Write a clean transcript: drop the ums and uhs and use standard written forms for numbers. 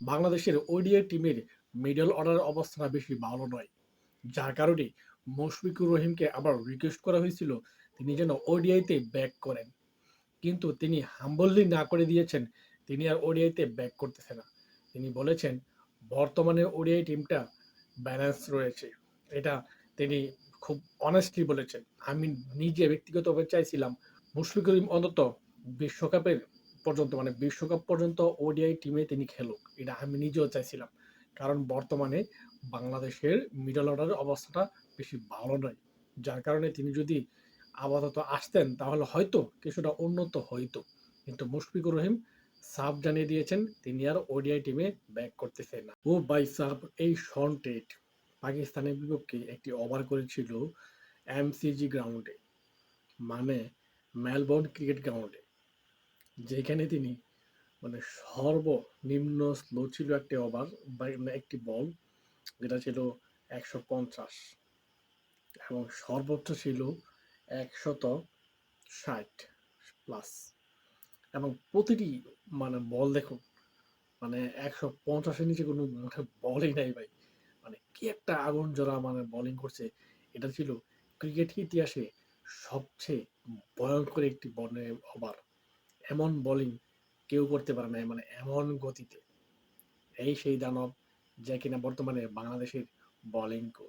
বাংলাদেশের ওডিআই টিমের মিডল অর্ডারের অবস্থাটা বেশি ভালো নয়। যার কারণে মুশফিকুর রহিমকে আবার রিকোয়েস্ট করা হয়েছিল তিনি যেন ওডিআইতে ব্যাক করেন। কিন্তু তিনি হাম্বললি না করে দিয়েছেন, তিনি আর ওডিআইতে ব্যাক করতেছে না। তিনি বলেছেন বর্তমানে ওডিআই টিমটা ব্যালেন্স রয়েছে। এটা তিনি খুব অনেস্টলি বলেছেন। আমি নিজে ব্যক্তিগতভাবে চাইছিলাম মুশফিকুর রহিম অন্তত বিশ্বকাপের পর্যন্ত মানে বিশ্বকাপ পর্যন্ত ওডিআই টিমে তিনি খেলুক। এটা আমি নিজেও চাইছিলাম। কারণ বর্তমানে বাংলাদেশের মিডল অর্ডারের অবস্থাটা বেশি ভালো নয়। যার কারণে তিনি যদি আপাতত আসতেন তাহলে হয়তো কিছুটা উন্নত হইতো। কিন্তু মুশফিকুর রহিম সাফ জানিয়ে দিয়েছেন তিনি আর ওডিআই টিমে ব্যাক করতেছেন না। ও ভাই সাব, এই শন টেট পাকিস্তানের বিপক্ষে একটি ওভার করেছিল এমসিজি গ্রাউন্ডে, মানে মেলবোর্ন ক্রিকেট গ্রাউন্ডে, যেখানে তিনি মানে সর্বনিম্ন স্লো ছিল একটি ওভার বা একটি বল, যেটা ছিল 150 এবং সর্বোচ্চ ছিল 160 প্লাস। এবং প্রতিটি মানে বল দেখুন, মানে 150-এর নিচে কোনো মানে বলই নাই ভাই। মানে কি একটা আগুন জ্বলা মানে বোলিং করছে। এটা ছিল ক্রিকেট ইতিহাসে সবচেয়ে ভয়ঙ্কর একটি ওভার। এমন বোলিং কেউ করতে পারে না, মানে এমন গতিতে। এই সেই দানব যে কিনা বর্তমানে বাংলাদেশের বোলিং কোচ।